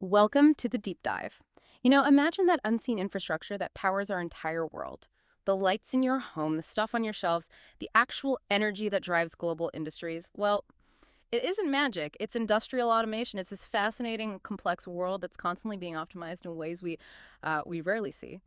Welcome to the deep dive. Imagine that unseen infrastructure that powers our entire world. The lights in your home, the stuff on your shelves, the actual energy that drives global industries. Well, it isn't magic. It's industrial automation. It's this fascinating, complex world that's constantly being optimized in ways we rarely see.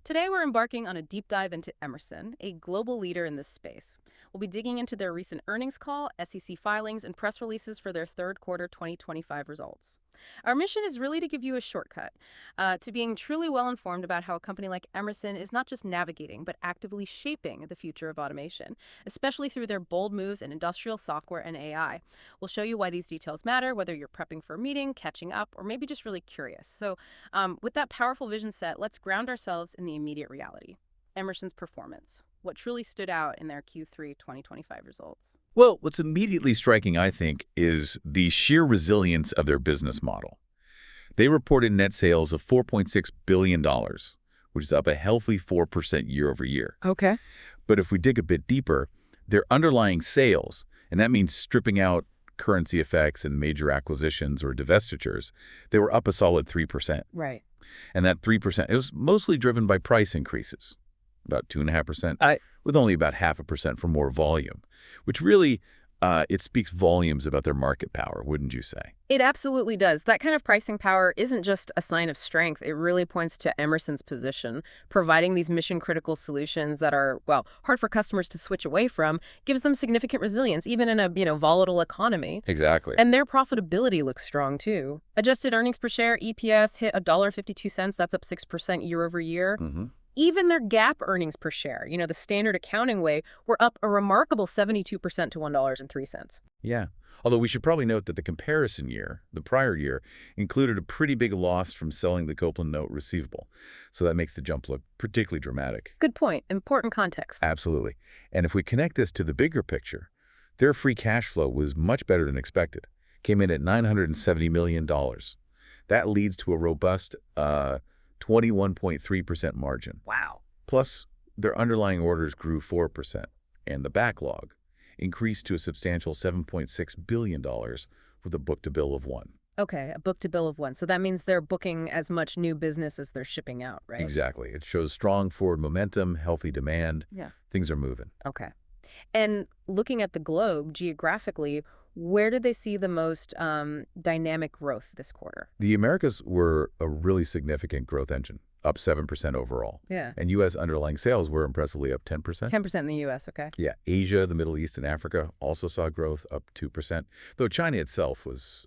Today, we're embarking on a deep dive into Emerson, a global leader in this space. We'll be digging into their recent earnings call, SEC filings, and press releases for their third quarter 2025 results. Our mission is really to give you a shortcut to being truly well informed about how a company like Emerson is not just navigating, but actively shaping the future of automation, especially through their bold moves in industrial software and AI. We'll show you why these details matter, whether you're prepping for a meeting, catching up, or maybe just really curious. With that powerful vision set, let's ground ourselves in the immediate reality. Emerson's performance. What truly stood out in their Q3 2025 results? Well, what's immediately striking, I think, is the sheer resilience of their business model. They reported net sales of $4.6 billion, which is up a healthy 4% year over year. Okay. But if we dig a bit deeper, their underlying sales, and that means stripping out currency effects and major acquisitions or divestitures, they were up a solid 3%. Right. And that 3%, it was mostly driven by price increases, about 2.5%, with only about 0.5% for more volume, which really, it speaks volumes about their market power, wouldn't you say? It absolutely does. That kind of pricing power isn't just a sign of strength. It really points to Emerson's position. Providing these mission-critical solutions that are, well, hard for customers to switch away from gives them significant resilience, even in a, volatile economy. Exactly. And their profitability looks strong, too. Adjusted earnings per share, EPS, hit $1.52. That's up 6% year over year. Even their GAAP earnings per share, the standard accounting way, were up a remarkable 72% to $1.03. Yeah. Although we should probably note that the comparison year, the prior year, included a pretty big loss from selling the Copeland note receivable. So that makes the jump look particularly dramatic. Good point. Important context. Absolutely. And if we connect this to the bigger picture, their free cash flow was much better than expected. Came in at $970 million. That leads to a robust 21.3% margin. Wow. Plus, their underlying orders grew 4%, and the backlog increased to a substantial $7.6 billion with a book-to-bill of 1. Okay, a book-to-bill of 1. So that means they're booking as much new business as they're shipping out, right? Exactly. It shows strong forward momentum, healthy demand. Yeah. Things are moving. Okay. And looking at the globe geographically, where did they see the most dynamic growth this quarter? The Americas were a really significant growth engine, up 7% overall. Yeah. And U.S. underlying sales were impressively up 10%. 10% in the U.S., okay. Yeah. Asia, the Middle East, and Africa also saw growth, up 2%, though China itself was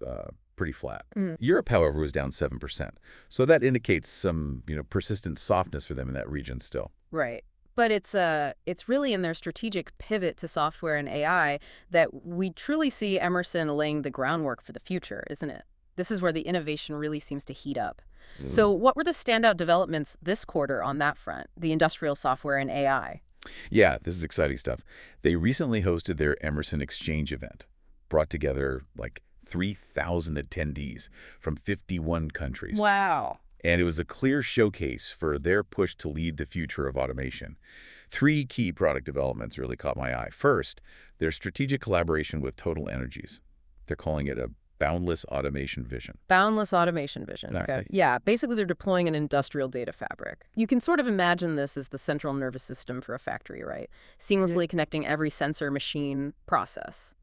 pretty flat. Europe, however, was down 7%. So that indicates some, persistent softness for them in that region still. Right. But it's really in their strategic pivot to software and AI that we truly see Emerson laying the groundwork for the future, isn't it? This is where the innovation really seems to heat up. So what were the standout developments this quarter on that front, the industrial software and AI? Yeah, this is exciting stuff. They recently hosted their Emerson Exchange event, brought together like 3,000 attendees from 51 countries. Wow. And it was a clear showcase for their push to lead the future of automation. 3 key product developments really caught my eye. First, their strategic collaboration with Total Energies. They're calling it a boundless automation vision. Boundless automation vision. Okay. Right. Yeah, basically they're deploying an industrial data fabric. You can sort of imagine this as the central nervous system for a factory, right? Seamlessly connecting every sensor, machine, process,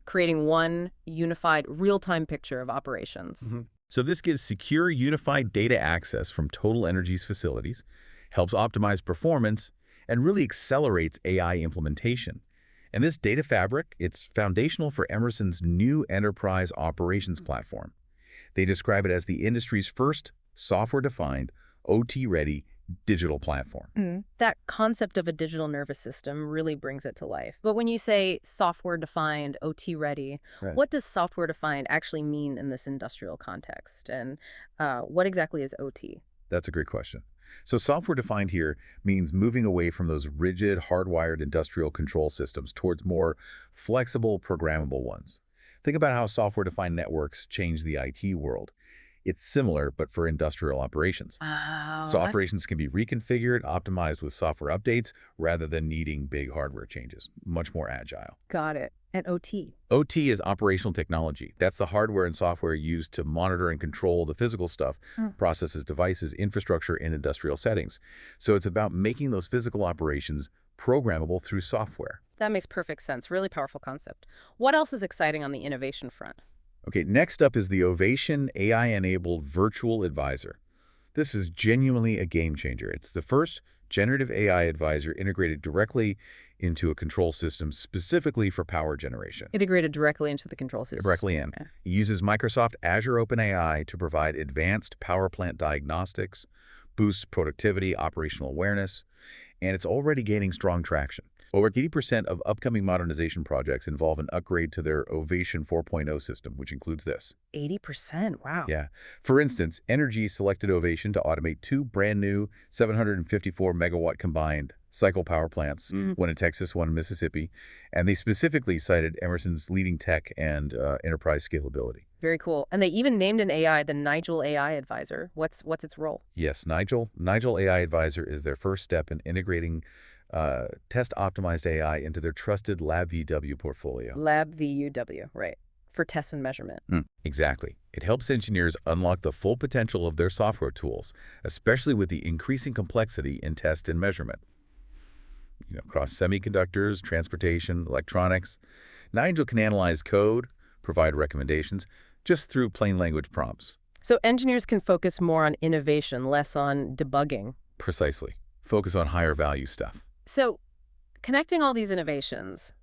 creating one unified real-time picture of operations. So this gives secure, unified data access from Total Energies facilities, helps optimize performance, and really accelerates AI implementation. And this data fabric, it's foundational for Emerson's new enterprise operations platform. They describe it as the industry's first software-defined, OT-ready digital platform. That concept of a digital nervous system really brings it to life. But when you say software-defined, OT-ready, Right. what does software-defined actually mean in this industrial context? And what exactly is OT? That's a great question. So software-defined here means moving away from those rigid, hardwired industrial control systems towards more flexible, programmable ones. Think about how software-defined networks change the IT world. It's similar, but for industrial operations. So Oh, operations can be reconfigured, optimized with software updates, rather than needing big hardware changes. Much more agile. got it. And OT. OT is operational technology. That's the hardware and software used to monitor and control the physical stuff, processes, devices, infrastructure in industrial settings. So it's about making those physical operations programmable through software. That makes perfect sense. Really powerful concept. What else is exciting on the innovation front? Okay, next up is the Ovation AI-enabled virtual advisor. This is genuinely a game changer. It's the first generative AI advisor integrated directly into a control system specifically for power generation. Integrated directly into the control system. Directly in. It uses Microsoft Azure OpenAI to provide advanced power plant diagnostics, boosts productivity, operational awareness, and it's already gaining strong traction. Over 80% of upcoming modernization projects involve an upgrade to their Ovation 4.0 system, which includes this. 80%. Wow. Yeah. For instance, Energy selected Ovation to automate two brand new 754 megawatt combined cycle power plants, one in Texas, one in Mississippi, and they specifically cited Emerson's leading tech and enterprise scalability. Very cool. And they even named an AI the Nigel AI advisor. What's its role? Yes, Nigel AI Advisor is their first step in integrating test-optimized AI into their trusted LabVW portfolio. Lab VUW, right. For test and measurement. Exactly. It helps engineers unlock the full potential of their software tools, especially with the increasing complexity in test and measurement. Across semiconductors, transportation, electronics, Nigel can analyze code, provide recommendations, just through plain language prompts. So engineers can focus more on innovation, less on debugging. Precisely. Focus on higher value stuff. So connecting all these innovations,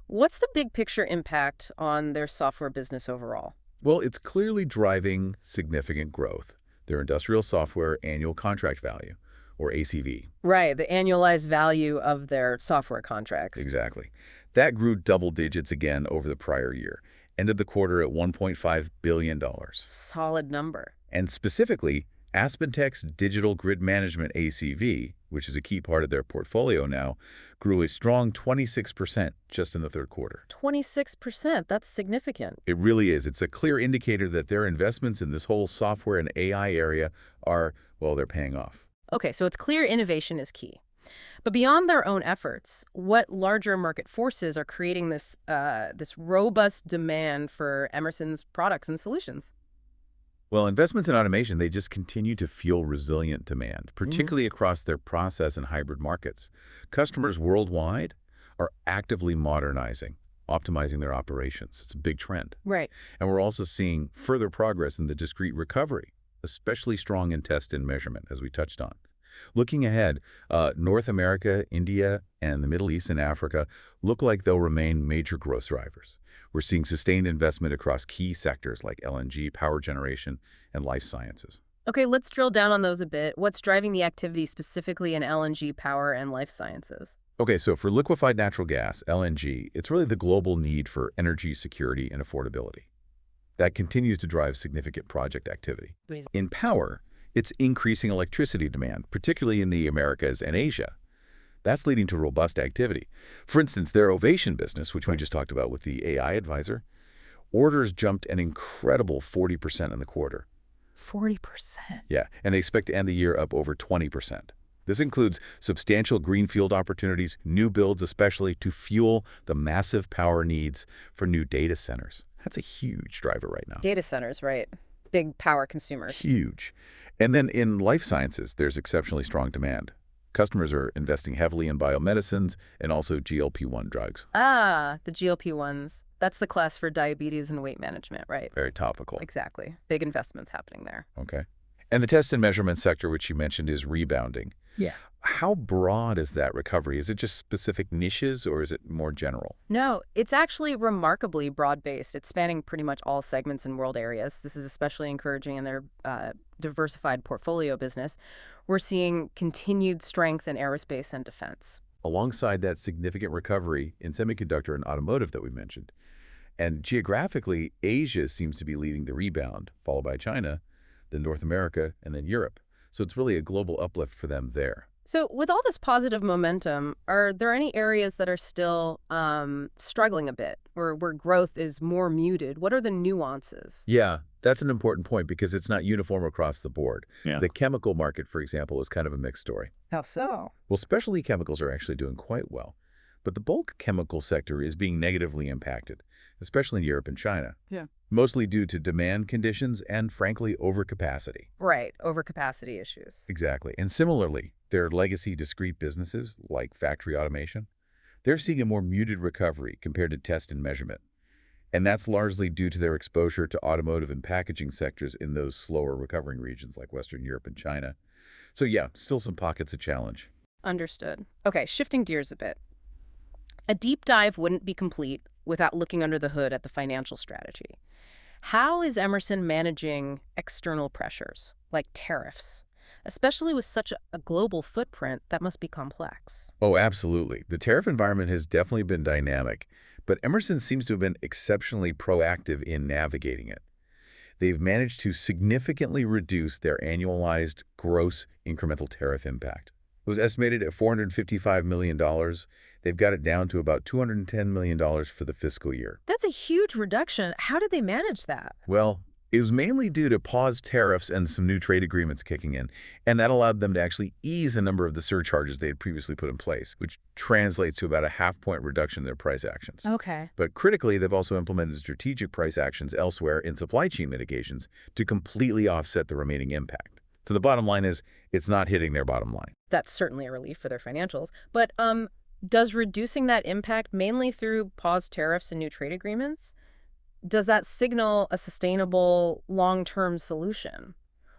what's the big picture impact on their software business overall? Well, it's clearly driving significant growth. Their industrial software annual contract value, or ACV. Right, the annualized value of their software contracts. Exactly. That grew double digits again over the prior year, ended the quarter at $1.5 billion. Solid number. And specifically, Aspen Tech's digital grid management ACV, which is a key part of their portfolio now, grew a strong 26% just in the third quarter. 26%, that's significant. It really is. It's a clear indicator that their investments in this whole software and AI area are, well, they're paying off. Okay, so it's clear innovation is key. But beyond their own efforts, what larger market forces are creating this robust demand for Emerson's products and solutions? Well, investments in automation, they just continue to fuel resilient demand, particularly across their process and hybrid markets. Customers worldwide are actively modernizing, optimizing their operations. It's a big trend. Right. And we're also seeing further progress in the discrete recovery, especially strong in test and measurement, as we touched on. Looking ahead, North America, India, and the Middle East and Africa look like they'll remain major growth drivers. We're seeing sustained investment across key sectors like LNG, power generation, and life sciences. Okay, let's drill down on those a bit. What's driving the activity specifically in LNG, power, and life sciences? Okay, so for liquefied natural gas, LNG, it's really the global need for energy security and affordability. That continues to drive significant project activity. In power, it's increasing electricity demand, particularly in the Americas and Asia. That's leading to robust activity. For instance, their Ovation business, which we just talked about with the AI advisor, orders jumped an incredible 40% in the quarter. 40%. Yeah, and they expect to end the year up over 20%. This includes substantial greenfield opportunities, new builds especially, to fuel the massive power needs for new data centers. That's a huge driver right now. Data centers, right. Big power consumers. Huge. And then in life sciences, there's exceptionally strong demand. Customers are investing heavily in biomedicines and also GLP-1 drugs. Ah, the GLP-1s. That's the class for diabetes and weight management, right? Very topical. Exactly. Big investments happening there. Okay. And the test and measurement sector, which you mentioned, is rebounding. Yeah. How broad is that recovery? Is it just specific niches or is it more general? No, it's actually remarkably broad-based. It's spanning pretty much all segments and world areas. This is especially encouraging in their diversified portfolio business. We're seeing continued strength in aerospace and defense. Alongside that significant recovery in semiconductor and automotive that we mentioned. And geographically, Asia seems to be leading the rebound, followed by China, then North America, and then Europe. So it's really a global uplift for them there. So, with all this positive momentum, are there any areas that are still struggling a bit or where growth is more muted? What are the nuances? Yeah, that's an important point because it's not uniform across the board. Yeah. The chemical market, for example, is kind of a mixed story. How so? Well, specialty chemicals are actually doing quite well, but the bulk chemical sector is being negatively impacted, especially in Europe and China, Yeah. mostly due to demand conditions and, frankly, overcapacity. Right, overcapacity issues. Exactly. And similarly, their legacy discrete businesses, like factory automation, they're seeing a more muted recovery compared to test and measurement. And that's largely due to their exposure to automotive and packaging sectors in those slower recovering regions like Western Europe and China. So yeah, still some pockets of challenge. Understood. Okay, shifting gears a bit. A deep dive wouldn't be complete without looking under the hood at the financial strategy. How is Emerson managing external pressures, like tariffs, especially with such a global footprint that must be complex? Oh, absolutely. The tariff environment has definitely been dynamic, but Emerson seems to have been exceptionally proactive in navigating it. They've managed to significantly reduce their annualized gross incremental tariff impact. It was estimated at $455 million. They've got it down to about $210 million for the fiscal year. That's a huge reduction. How did they manage that? Well, it was mainly due to paused tariffs and some new trade agreements kicking in, and that allowed them to actually ease a number of the surcharges they had previously put in place, which translates to about a half-point reduction in their price actions. Okay. But critically, they've also implemented strategic price actions elsewhere in supply chain mitigations to completely offset the remaining impact. So the bottom line is, it's not hitting their bottom line. That's certainly a relief for their financials. But does reducing that impact mainly through paused tariffs and new trade agreements, does that signal a sustainable long-term solution?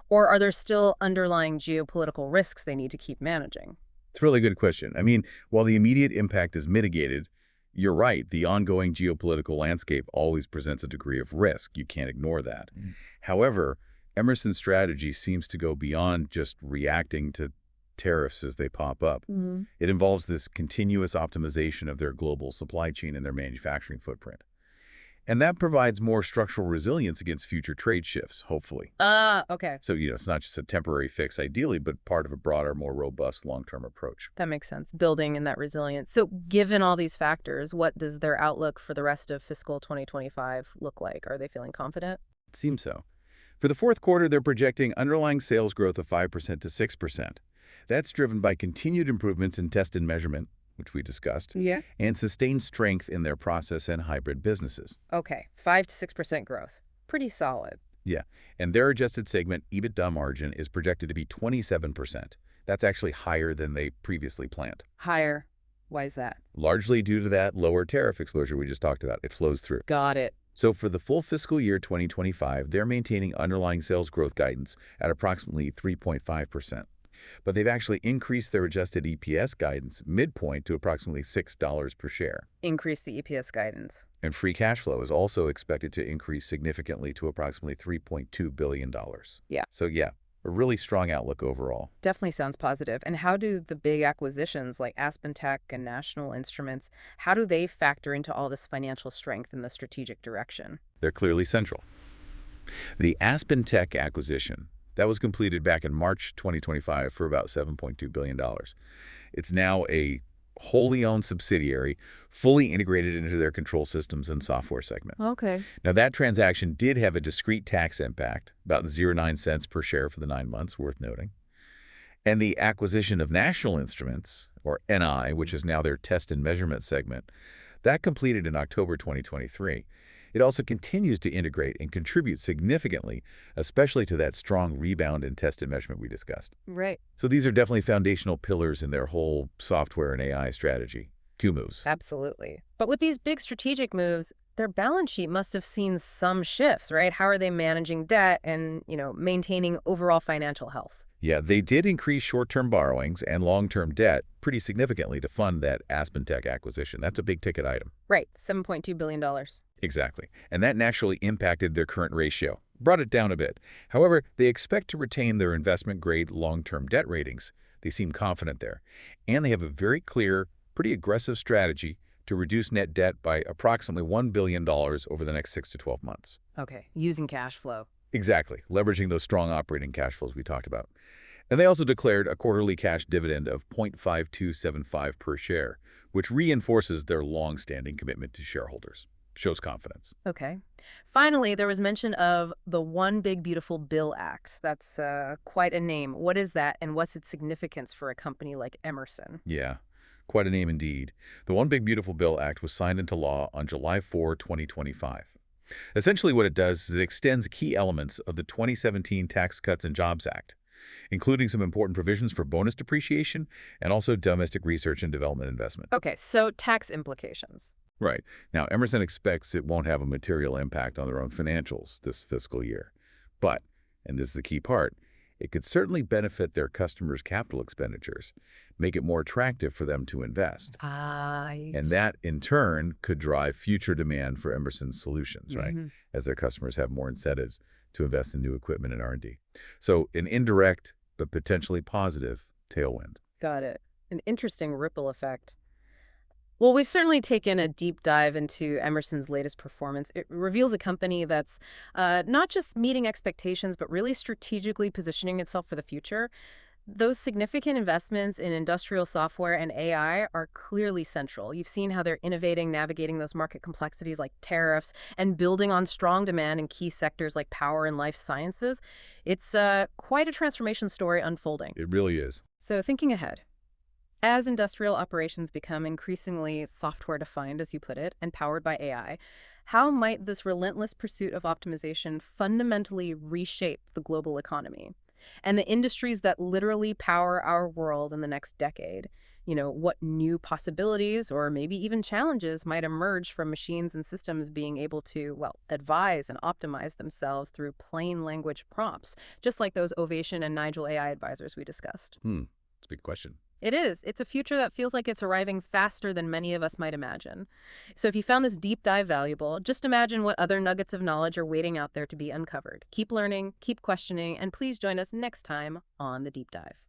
Or are there still underlying geopolitical risks they need to keep managing? It's a really good question. I mean, while the immediate impact is mitigated, you're right, the ongoing geopolitical landscape always presents a degree of risk. You can't ignore that. However, Emerson's strategy seems to go beyond just reacting to tariffs as they pop up. It involves this continuous optimization of their global supply chain and their manufacturing footprint. And that provides more structural resilience against future trade shifts, hopefully. Okay. So, it's not just a temporary fix ideally, but part of a broader, more robust long-term approach. That makes sense. Building in that resilience. So given all these factors, what does their outlook for the rest of fiscal 2025 look like? Are they feeling confident? It seems so. For the fourth quarter, they're projecting underlying sales growth of 5% to 6%. That's driven by continued improvements in test and measurement, which we discussed, Yeah. and sustained strength in their process and hybrid businesses. Okay. 5 to 6% growth. Pretty solid. Yeah, and their adjusted segment EBITDA margin is projected to be 27%. That's actually higher than they previously planned. Higher. Why is that? Largely due to that lower tariff exposure we just talked about. It flows through. Got it. So for the full fiscal year 2025, they're maintaining underlying sales growth guidance at approximately 3.5%. But they've actually increased their adjusted EPS guidance midpoint to approximately $6 per share. Increase the EPS guidance. And free cash flow is also expected to increase significantly to approximately $3.2 billion. Yeah. So yeah, a really strong outlook overall. Definitely sounds positive. And how do the big acquisitions like Aspen Tech and National Instruments, how do they factor into all this financial strength and the strategic direction? They're clearly central. The Aspen Tech acquisition, that was completed back in March 2025 for about $7.2 billion. It's now a wholly owned subsidiary, fully integrated into their control systems and software segment. Okay. Now, that transaction did have a discrete tax impact, about 0.09 cents per share for the 9 months, worth noting. And the acquisition of National Instruments, or NI, which is now their test and measurement segment, that completed in October 2023. It also continues to integrate and contribute significantly, especially to that strong rebound in test and measurement we discussed. Right. So these are definitely foundational pillars in their whole software and AI strategy. Q moves. Absolutely. But with these big strategic moves, their balance sheet must have seen some shifts, right? How are they managing debt and, maintaining overall financial health? Yeah, they did increase short-term borrowings and long-term debt pretty significantly to fund that Aspen Tech acquisition. That's a big ticket item. Right. $7.2 billion. Exactly. And that naturally impacted their current ratio, brought it down a bit. However, they expect to retain their investment-grade long-term debt ratings. They seem confident there. And they have a very clear, pretty aggressive strategy to reduce net debt by approximately $1 billion over the next 6 to 12 months. Okay. Using cash flow. Exactly. Leveraging those strong operating cash flows we talked about. And they also declared a quarterly cash dividend of 0.5275 per share, which reinforces their long-standing commitment to shareholders. Shows confidence. Okay. Finally, there was mention of the One Big Beautiful Bill Act. That's quite a name. What is that, and what's its significance for a company like Emerson? Yeah, quite a name indeed. The One Big Beautiful Bill Act was signed into law on July 4, 2025. Essentially what it does is it extends key elements of the 2017 Tax Cuts and Jobs Act, including some important provisions for bonus depreciation and also domestic research and development investment. Okay, so tax implications. Right. Now, Emerson expects it won't have a material impact on their own financials this fiscal year. But, and this is the key part, it could certainly benefit their customers' capital expenditures, make it more attractive for them to invest. Ah, And that, in turn, could drive future demand for Emerson's solutions, right? mhm. As their customers have more incentives to invest in new equipment and R&D. So an indirect, but potentially positive tailwind. Got it. An interesting ripple effect. Well, we've certainly taken a deep dive into Emerson's latest performance. It reveals a company that's not just meeting expectations, but really strategically positioning itself for the future. Those significant investments in industrial software and AI are clearly central. You've seen how they're innovating, navigating those market complexities like tariffs, and building on strong demand in key sectors like power and life sciences. It's quite a transformation story unfolding. It really is. So, thinking ahead. As industrial operations become increasingly software-defined, as you put it, and powered by AI, how might this relentless pursuit of optimization fundamentally reshape the global economy and the industries that literally power our world in the next decade? What new possibilities or maybe even challenges might emerge from machines and systems being able to, well, advise and optimize themselves through plain language prompts, just like those Ovation and Nigel AI advisors we discussed? It's a big question. It is. It's a future that feels like it's arriving faster than many of us might imagine. So if you found this deep dive valuable, just imagine what other nuggets of knowledge are waiting out there to be uncovered. Keep learning, keep questioning, and please join us next time on The Deep Dive.